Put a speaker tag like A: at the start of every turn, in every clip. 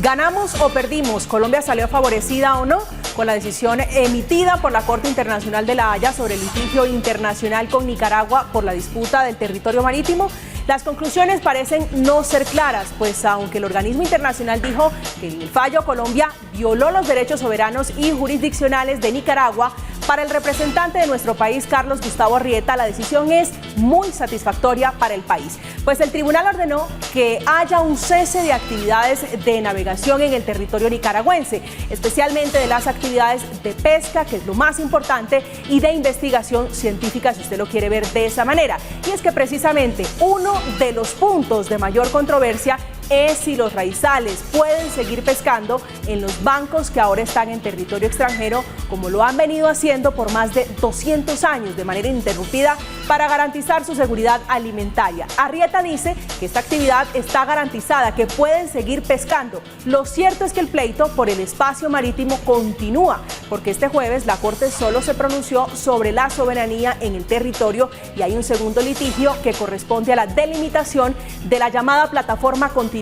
A: ¿Ganamos o perdimos? ¿Colombia salió favorecida o no con la decisión emitida por la Corte Internacional de La Haya sobre el litigio internacional con Nicaragua por la disputa del territorio marítimo? Las conclusiones parecen no ser claras, pues aunque el organismo internacional dijo que en el fallo Colombia violó los derechos soberanos y jurisdiccionales de Nicaragua, para el representante de nuestro país, Carlos Gustavo Arrieta, la decisión es muy satisfactoria para el país, pues el tribunal ordenó que haya un cese de actividades de navegación en el territorio nicaragüense, especialmente de las actividades de pesca, que es lo más importante, y de investigación científica, si usted lo quiere ver de esa manera. Y es que precisamente uno de los puntos de mayor controversia es si los raizales pueden seguir pescando en los bancos que ahora están en territorio extranjero, como lo han venido haciendo por más de 200 años de manera ininterrumpida para garantizar su seguridad alimentaria. Arrieta dice que esta actividad está garantizada, que pueden seguir pescando. Lo cierto es que el pleito por el espacio marítimo continúa, porque este jueves la Corte solo se pronunció sobre la soberanía en el territorio y hay un segundo litigio que corresponde a la delimitación de la llamada plataforma continental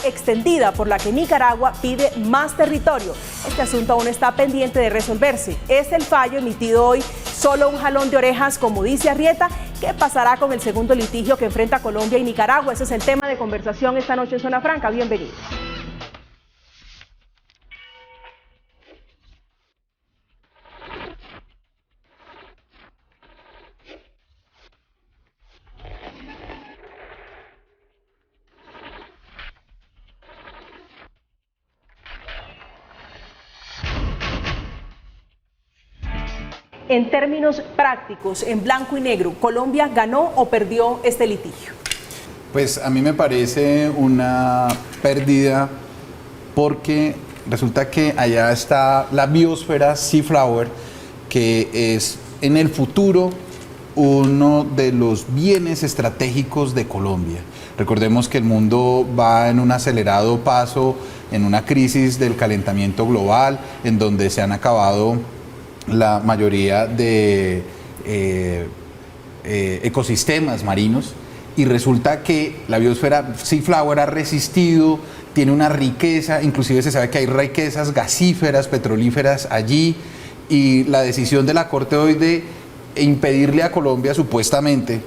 A: extendida, por la que Nicaragua pide más territorio. Este asunto aún está pendiente de resolverse. Es el fallo emitido hoy solo un jalón de orejas, como dice Arrieta. ¿Qué pasará con el segundo litigio que enfrenta Colombia y Nicaragua? Ese es el tema de conversación esta noche en Zona Franca. Bienvenidos. En términos prácticos, en blanco y negro, ¿Colombia ganó o perdió este litigio?
B: Pues a mí me parece una pérdida porque resulta que allá está la biosfera Seaflower, que es en el futuro uno de los bienes estratégicos de Colombia. Recordemos que el mundo va en un acelerado paso, en una crisis del calentamiento global, en donde se han acabado la mayoría de ecosistemas marinos, y resulta que la biosfera Seaflower ha resistido, tiene una riqueza, inclusive se sabe que hay riquezas gasíferas, petrolíferas allí, y la decisión de la Corte hoy de impedirle a Colombia supuestamente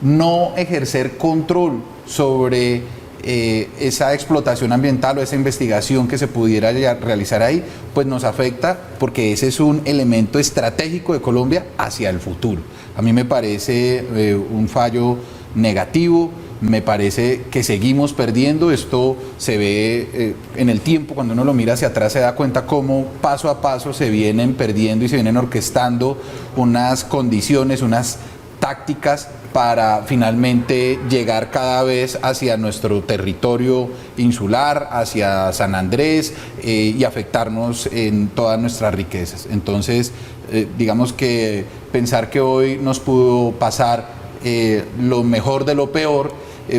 B: no ejercer control sobre esa explotación ambiental o esa investigación que se pudiera realizar ahí, pues nos afecta, porque ese es un elemento estratégico de Colombia hacia el futuro. A mí me parece un fallo negativo, me parece que seguimos perdiendo. Esto se ve en el tiempo, cuando uno lo mira hacia atrás se da cuenta cómo paso a paso se vienen perdiendo y se vienen orquestando unas condiciones, unas tácticas para finalmente llegar cada vez hacia nuestro territorio insular, hacia San Andrés, y afectarnos en todas nuestras riquezas. Entonces, digamos que pensar que hoy nos pudo pasar lo mejor de lo peor,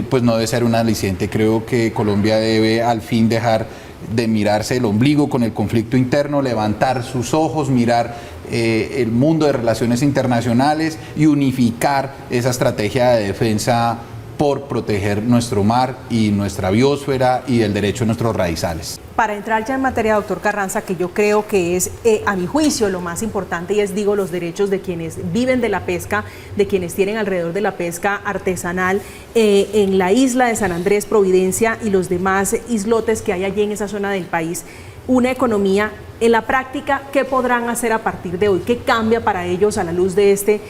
B: pues no debe ser un aliciente. Creo que Colombia debe al fin dejar de mirarse el ombligo con el conflicto interno, levantar sus ojos, mirar el mundo de relaciones internacionales y unificar esa estrategia de defensa por proteger nuestro mar y nuestra biosfera y el derecho de nuestros raizales.
A: Para entrar ya en materia, doctor Carranza, que yo creo que es, a mi juicio, lo más importante, y es, digo, los derechos de quienes viven de la pesca, de quienes tienen alrededor de la pesca artesanal en la isla de San Andrés, Providencia y los demás islotes que hay allí en esa zona del país, una economía. En la práctica, ¿qué podrán hacer a partir de hoy? ¿Qué cambia para ellos a la luz de este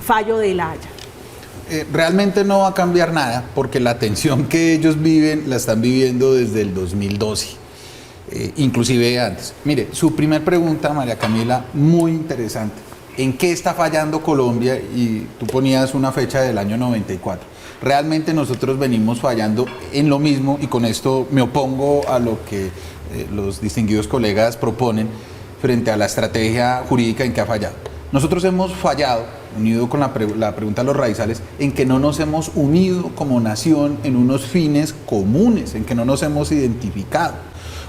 A: fallo de La Haya?
B: Realmente no va a cambiar nada, porque la tensión que ellos viven la están viviendo desde el 2012, inclusive antes. Mire, su primer pregunta, María Camila, muy interesante. ¿En qué está fallando Colombia? Y tú ponías una fecha del año 94. Realmente nosotros venimos fallando en lo mismo, y con esto me opongo a lo que los distinguidos colegas proponen frente a la estrategia jurídica en que ha fallado. Nosotros hemos fallado, unido con la pregunta de los raizales, en que no nos hemos unido como nación en unos fines comunes, en que no nos hemos identificado.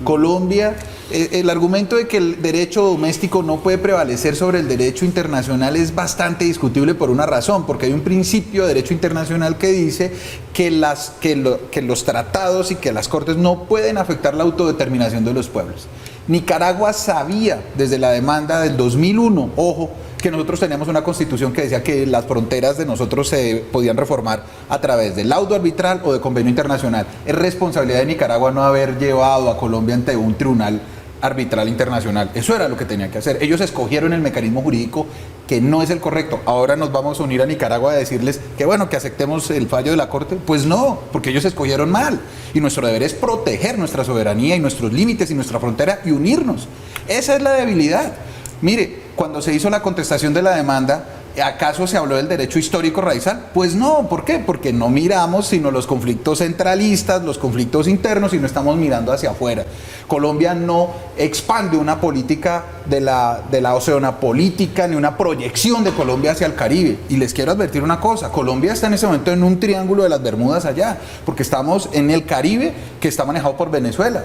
B: Colombia, el argumento de que el derecho doméstico no puede prevalecer sobre el derecho internacional es bastante discutible por una razón, porque hay un principio de derecho internacional que dice que los tratados y que las cortes no pueden afectar la autodeterminación de los pueblos. Nicaragua sabía desde la demanda del 2001, ojo, que nosotros teníamos una constitución que decía que las fronteras de nosotros se podían reformar a través del laudo arbitral o de convenio internacional. Es responsabilidad de Nicaragua no haber llevado a Colombia ante un tribunal arbitral internacional. Eso era lo que tenía que hacer. Ellos escogieron el mecanismo jurídico que no es el correcto. Ahora nos vamos a unir a Nicaragua a decirles que bueno, que aceptemos el fallo de la Corte. Pues no, porque ellos escogieron mal. Y nuestro deber es proteger nuestra soberanía y nuestros límites y nuestra frontera y unirnos. Esa es la debilidad. Mire, cuando se hizo la contestación de la demanda, ¿acaso se habló del derecho histórico raizal? Pues no, ¿por qué? Porque no miramos sino los conflictos centralistas, los conflictos internos y no estamos mirando hacia afuera. Colombia no expande una política de la oceana política ni una proyección de Colombia hacia el Caribe. Y les quiero advertir una cosa, Colombia está en ese momento en un triángulo de las Bermudas allá, porque estamos en el Caribe que está manejado por Venezuela.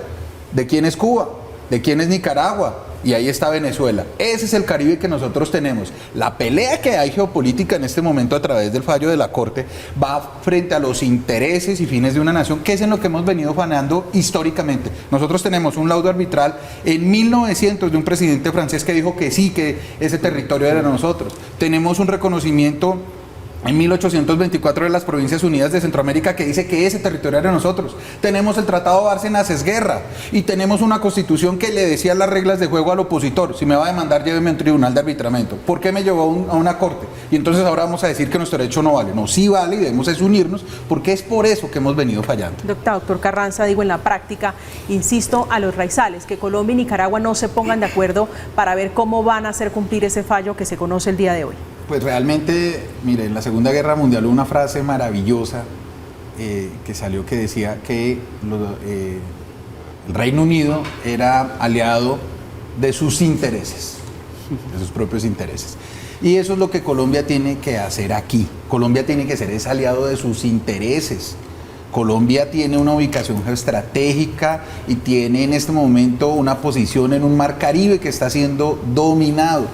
B: ¿De quién es Cuba? ¿De quién es Nicaragua? Y ahí está Venezuela. Ese es el Caribe que nosotros tenemos. La pelea que hay geopolítica en este momento a través del fallo de la Corte va frente a los intereses y fines de una nación, que es en lo que hemos venido faneando históricamente. Nosotros tenemos un laudo arbitral en 1900 de un presidente francés que dijo que sí, que ese territorio era de nosotros. Tenemos un reconocimiento en 1824 de las Provincias Unidas de Centroamérica que dice que ese territorio era de nosotros. Tenemos el Tratado Bárcenas-Esguerra y tenemos una constitución que le decía las reglas de juego al opositor: si me va a demandar, lléveme a un tribunal de arbitramiento. ¿Por qué me llevó a una corte? Y entonces ahora vamos a decir que nuestro derecho no vale. No, sí vale y debemos unirnos, porque es por eso que hemos venido fallando.
A: Doctor Carranza, digo, en la práctica, insisto a los raizales, que Colombia y Nicaragua no se pongan de acuerdo para ver cómo van a hacer cumplir ese fallo que se conoce el día de hoy.
B: Pues realmente, mire, en la Segunda Guerra Mundial hubo una frase maravillosa que salió, que decía que el Reino Unido era aliado de sus intereses, de sus propios intereses. Y eso es lo que Colombia tiene que hacer aquí. Colombia tiene que ser ese aliado de sus intereses. Colombia tiene una ubicación geoestratégica y tiene en este momento una posición en un mar Caribe que está siendo dominado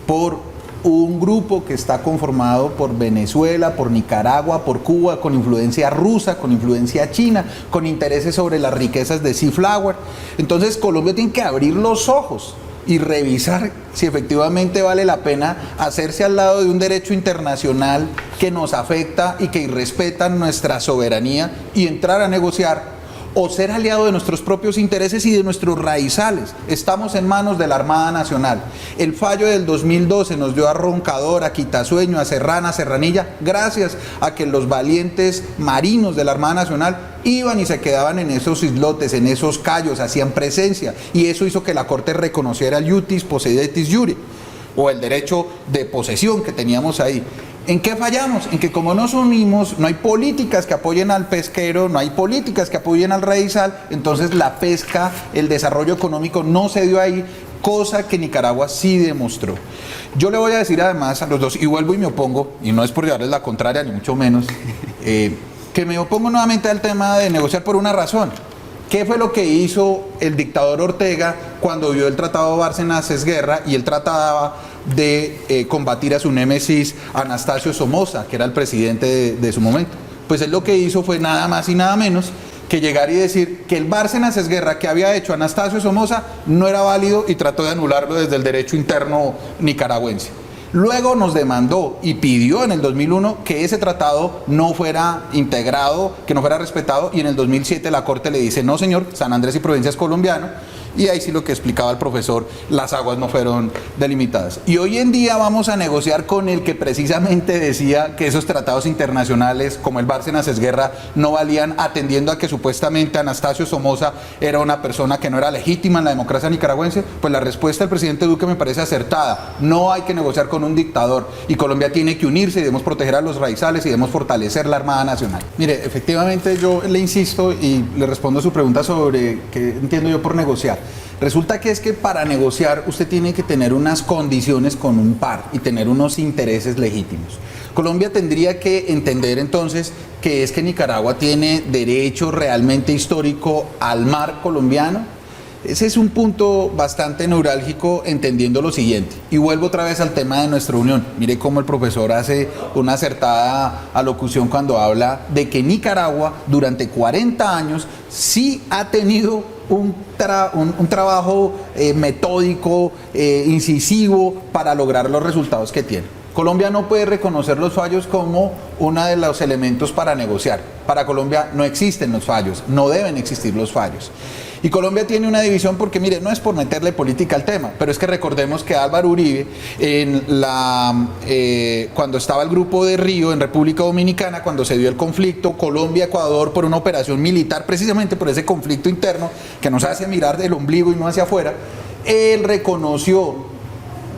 B: por un grupo que está conformado por Venezuela, por Nicaragua, por Cuba, con influencia rusa, con influencia china, con intereses sobre las riquezas de Sea Flower. Entonces Colombia tiene que abrir los ojos y revisar si efectivamente vale la pena hacerse al lado de un derecho internacional que nos afecta y que irrespeta nuestra soberanía y entrar a negociar, o ser aliado de nuestros propios intereses y de nuestros raizales. Estamos en manos de la Armada Nacional. El fallo del 2012 nos dio a Roncador, a Quitasueño, a Serrana, a Serranilla, gracias a que los valientes marinos de la Armada Nacional iban y se quedaban en esos islotes, en esos cayos, hacían presencia, y eso hizo que la Corte reconociera el iutis posseditis iure, o el derecho de posesión que teníamos ahí. ¿En qué fallamos? En que como nos unimos, no hay políticas que apoyen al pesquero, no hay políticas que apoyen al raizal, entonces la pesca, el desarrollo económico no se dio ahí, cosa que Nicaragua sí demostró. Yo le voy a decir además a los dos, y vuelvo y me opongo, y no es por llevarles la contraria, ni mucho menos, que me opongo nuevamente al tema de negociar por una razón. ¿Qué fue lo que hizo el dictador Ortega cuando vio el Tratado Bárcenas-Esguerra y él trataba de combatir a su némesis Anastasio Somoza, que era el presidente de su momento? Pues él lo que hizo fue nada más y nada menos que llegar y decir que el Bárcenas-Esguerra que había hecho Anastasio Somoza no era válido y trató de anularlo desde el derecho interno nicaragüense. Luego nos demandó y pidió en el 2001 que ese tratado no fuera integrado, que no fuera respetado, y en el 2007 la Corte le dice: no señor, San Andrés y Provincia es colombiano. Y ahí sí, lo que explicaba el profesor, las aguas no fueron delimitadas. Y hoy en día vamos a negociar con el que precisamente decía que esos tratados internacionales como el Bárcenas-Esguerra no valían, atendiendo a que supuestamente Anastasio Somoza era una persona que no era legítima en la democracia nicaragüense. Pues la respuesta del presidente Duque me parece acertada. No hay que negociar con un dictador, y Colombia tiene que unirse y debemos proteger a los raizales y debemos fortalecer la Armada Nacional. Mire, efectivamente yo le insisto y le respondo a su pregunta sobre qué entiendo yo por negociar. Resulta que es que para negociar usted tiene que tener unas condiciones con un par y tener unos intereses legítimos. Colombia tendría que entender entonces que es que Nicaragua tiene derecho realmente histórico al mar colombiano. Ese es un punto bastante neurálgico, entendiendo lo siguiente. Y vuelvo otra vez al tema de nuestra unión. Mire cómo el profesor hace una acertada alocución cuando habla de que Nicaragua durante 40 años sí ha tenido un trabajo metódico, incisivo, para lograr los resultados que tiene. Colombia no puede reconocer los fallos como uno de los elementos para negociar. Para Colombia no existen los fallos, no deben existir los fallos. Y Colombia tiene una división porque, mire, no es por meterle política al tema, pero es que recordemos que Álvaro Uribe, cuando estaba el grupo de Río en República Dominicana, cuando se dio el conflicto Colombia-Ecuador por una operación militar, precisamente por ese conflicto interno que nos hace mirar del ombligo y no hacia afuera, él reconoció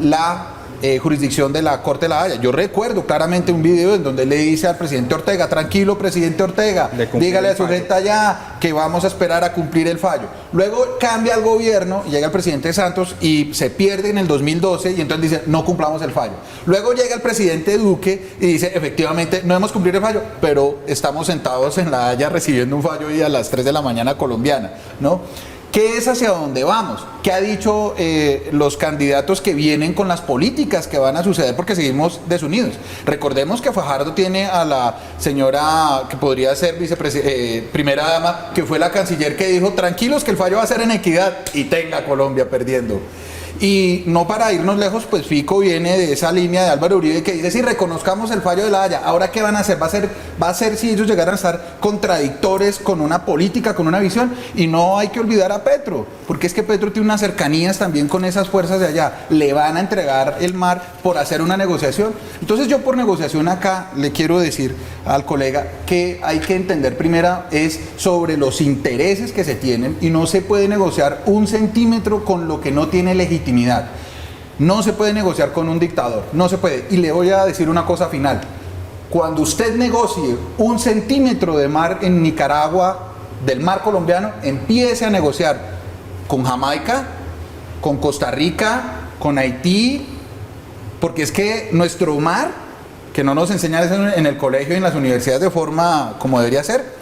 B: la jurisdicción de la Corte de la Haya. Yo recuerdo claramente un video en donde le dice al presidente Ortega: tranquilo, presidente Ortega, dígale a su gente allá que vamos a esperar a cumplir el fallo. Luego cambia el gobierno, llega el presidente Santos y se pierde en el 2012 y entonces dice: no cumplamos el fallo. Luego llega el presidente Duque y dice: efectivamente no hemos cumplido el fallo, pero estamos sentados en la Haya recibiendo un fallo hoy a las 3 de la mañana colombiana, ¿no? ¿Qué es hacia dónde vamos? ¿Qué ha dicho los candidatos que vienen con las políticas que van a suceder? Porque seguimos desunidos. Recordemos que Fajardo tiene a la señora que podría ser primera dama, que fue la canciller, que dijo: tranquilos que el fallo va a ser en equidad, y tenga Colombia perdiendo. Y no para irnos lejos, pues Fico viene de esa línea de Álvaro Uribe que dice: sí, reconozcamos el fallo de la Haya. Ahora, ¿qué van a hacer? Va a ser si ellos llegaran a estar contradictores con una política, con una visión. Y no hay que olvidar a Petro, porque es que Petro tiene unas cercanías también con esas fuerzas de allá. Le van a entregar el mar por hacer una negociación. Entonces yo, por negociación, acá le quiero decir al colega que hay que entender primero es sobre los intereses que se tienen, y no se puede negociar un centímetro con lo que no tiene legitimidad. No se puede negociar con un dictador, no se puede. Y le voy a decir una cosa final: cuando usted negocie un centímetro de mar en Nicaragua, del mar colombiano, empiece a negociar con Jamaica, con Costa Rica, con Haití, porque es que nuestro mar, que no nos enseñan eso en el colegio y en las universidades de forma como debería ser,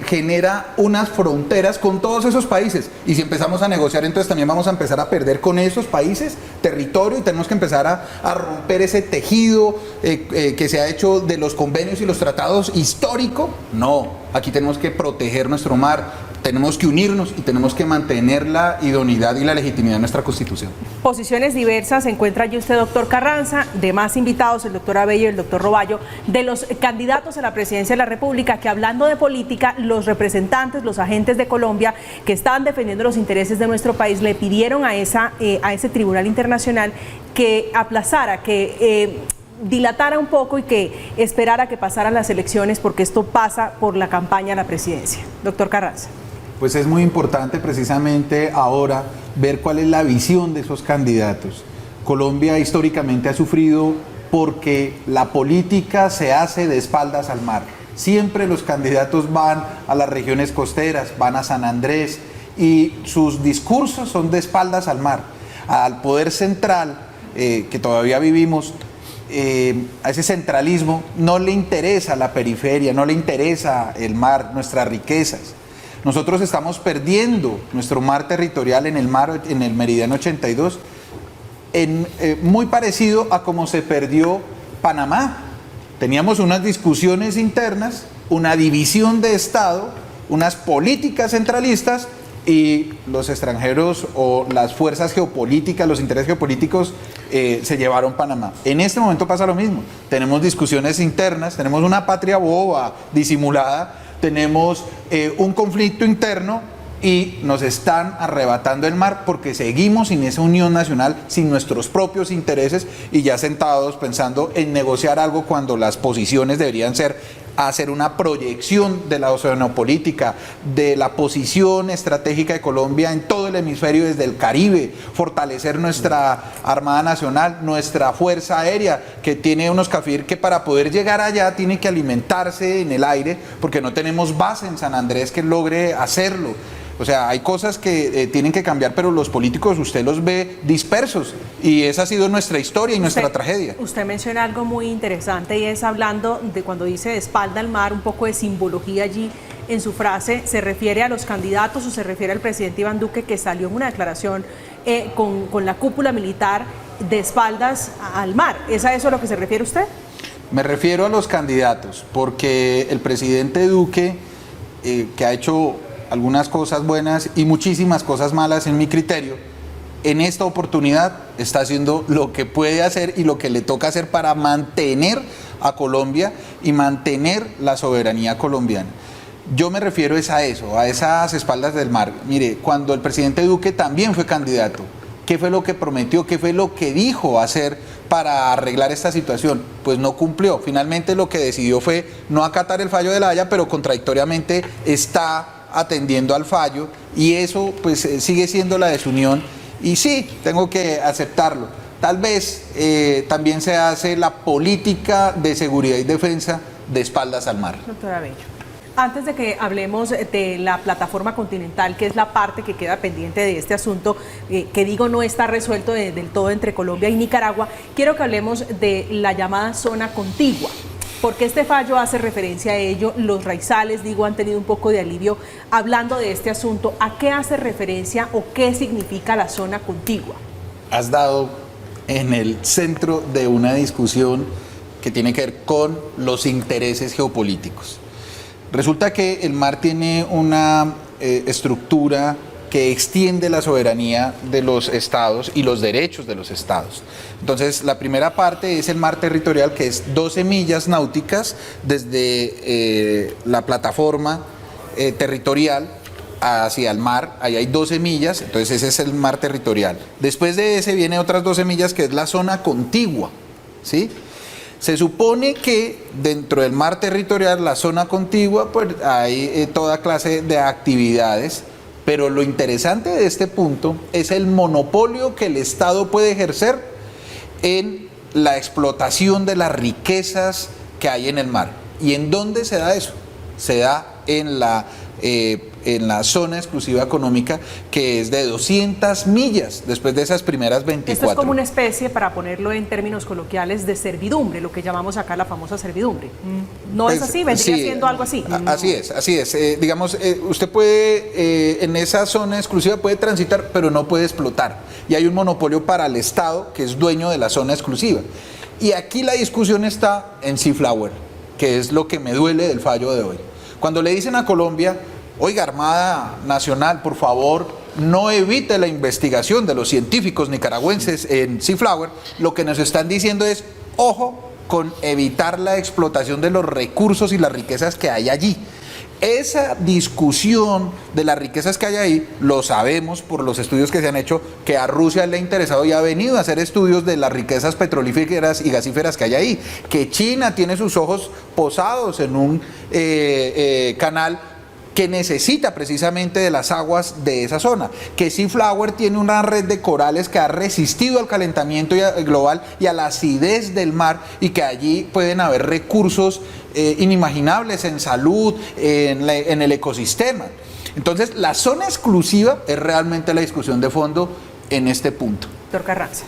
B: genera unas fronteras con todos esos países, y si empezamos a negociar, entonces también vamos a empezar a perder con esos países territorio, y tenemos que empezar a romper ese tejido que se ha hecho de los convenios y los tratados histórico. No, aquí tenemos que proteger nuestro mar, tenemos que unirnos y tenemos que mantener la idoneidad y la legitimidad de nuestra Constitución.
A: Posiciones diversas se encuentra allí usted, doctor Carranza, de más invitados, el doctor Abello y el doctor Roballo, de los candidatos a la presidencia de la República, que, hablando de política, los representantes, los agentes de Colombia que estaban defendiendo los intereses de nuestro país, le pidieron a ese tribunal internacional que aplazara, que dilatara un poco y que esperara que pasaran las elecciones, porque esto pasa por la campaña a la presidencia. Doctor Carranza.
B: Pues es muy importante precisamente ahora ver cuál es la visión de esos candidatos. Colombia históricamente ha sufrido porque la política se hace de espaldas al mar. Siempre los candidatos van a las regiones costeras, van a San Andrés, y sus discursos son de espaldas al mar. Al poder central que todavía vivimos, a ese centralismo no le interesa la periferia, no le interesa el mar, nuestras riquezas. Nosotros estamos perdiendo nuestro mar territorial en el meridiano 82, muy parecido a como se perdió Panamá. Teníamos unas discusiones internas, una división de Estado, unas políticas centralistas, y los extranjeros o las fuerzas geopolíticas, los intereses geopolíticos se llevaron Panamá. En este momento pasa lo mismo. Tenemos discusiones internas, tenemos una patria boba disimulada, tenemos un conflicto interno, y nos están arrebatando el mar porque seguimos sin esa unión nacional, sin nuestros propios intereses, y ya sentados pensando en negociar algo cuando las posiciones deberían ser hacer una proyección de la oceanopolítica, de la posición estratégica de Colombia en todo el hemisferio desde el Caribe, fortalecer nuestra Armada Nacional, nuestra Fuerza Aérea, que tiene unos CAFIR que para poder llegar allá tiene que alimentarse en el aire, porque no tenemos base en San Andrés que logre hacerlo. O sea, hay cosas que tienen que cambiar, pero los políticos usted los ve dispersos, y esa ha sido nuestra historia y nuestra tragedia.
A: Usted menciona algo muy interesante, y es hablando de cuando dice de espalda al mar, un poco de simbología allí en su frase, ¿se refiere a los candidatos o se refiere al presidente Iván Duque, que salió en una declaración con la cúpula militar de espaldas al mar? ¿Es a eso a lo que se refiere usted?
B: Me refiero a los candidatos, porque el presidente Duque, que ha hecho algunas cosas buenas y muchísimas cosas malas en mi criterio, en esta oportunidad está haciendo lo que puede hacer y lo que le toca hacer para mantener a Colombia y mantener la soberanía colombiana. Yo me refiero a eso, a esas espaldas del mar. Mire, cuando el presidente Duque también fue candidato, ¿qué fue lo que prometió? ¿Qué fue lo que dijo hacer para arreglar esta situación? Pues no cumplió. Finalmente lo que decidió fue no acatar el fallo de La Haya, pero contradictoriamente está atendiendo al fallo, y eso pues sigue siendo la desunión. Y sí, tengo que aceptarlo. Tal vez también se hace la política de seguridad y defensa de espaldas al mar.
A: Doctora Bello, antes de que hablemos de la plataforma continental, que es la parte que queda pendiente de este asunto, que digo no está resuelto del todo entre Colombia y Nicaragua, quiero que hablemos de la llamada zona contigua, porque este fallo hace referencia a ello. Los raizales, digo, han tenido un poco de alivio hablando de este asunto. ¿A qué hace referencia o qué significa la zona contigua?
B: Has dado en el centro de una discusión que tiene que ver con los intereses geopolíticos. Resulta que el mar tiene una estructura que extiende la soberanía de los estados y los derechos de los estados. Entonces, la primera parte es el mar territorial, que es 12 millas náuticas desde la plataforma territorial hacia el mar. Ahí hay 12 millas, entonces ese es el mar territorial. Después de ese viene otras 12 millas, que es la zona contigua, ¿sí? Se supone que dentro del mar territorial, la zona contigua, pues hay toda clase de actividades, pero lo interesante de este punto es el monopolio que el Estado puede ejercer en la explotación de las riquezas que hay en el mar. ¿Y en dónde se da eso? Se da en la zona exclusiva económica, que es de 200 millas, después de esas primeras 24.
A: Esto es como una especie, para ponerlo en términos coloquiales, de servidumbre, lo que llamamos acá la famosa servidumbre. ¿No pues, es así? ¿Vendría siendo algo así?
B: Así es. Digamos, usted puede, en esa zona exclusiva puede transitar, pero no puede explotar. Y hay un monopolio para el Estado, que es dueño de la zona exclusiva. Y aquí la discusión está en Seaflower, que es lo que me duele del fallo de hoy. Cuando le dicen a Colombia, oiga, Armada Nacional, por favor, no evite la investigación de los científicos nicaragüenses en Seaflower, lo que nos están diciendo es, ojo con evitar la explotación de los recursos y las riquezas que hay allí. Esa discusión de las riquezas que hay ahí, lo sabemos por los estudios que se han hecho, que a Rusia le ha interesado y ha venido a hacer estudios de las riquezas petrolíferas y gasíferas que hay ahí, que China tiene sus ojos posados en un canal que necesita precisamente de las aguas de esa zona, que Seaflower tiene una red de corales que ha resistido al calentamiento global y a la acidez del mar, y que allí pueden haber recursos inimaginables en salud, en el ecosistema. Entonces, la zona exclusiva es realmente la discusión de fondo en este punto.
A: Doctor Carranza.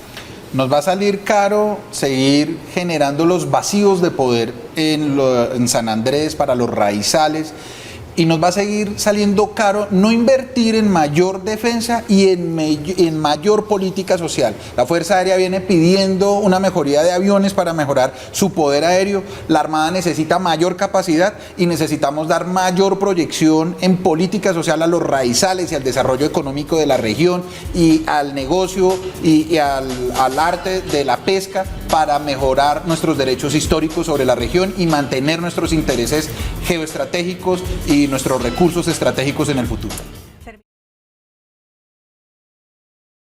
B: Nos va a salir caro seguir generando los vacíos de poder en San Andrés para los raizales, y nos va a seguir saliendo caro no invertir en mayor defensa y en mayor política social. La Fuerza Aérea viene pidiendo una mejoría de aviones para mejorar su poder aéreo. La Armada necesita mayor capacidad y necesitamos dar mayor proyección en política social a los raizales y al desarrollo económico de la región, y al negocio y al arte de la pesca, para mejorar nuestros derechos históricos sobre la región y mantener nuestros intereses geoestratégicos y nuestros recursos estratégicos en el futuro.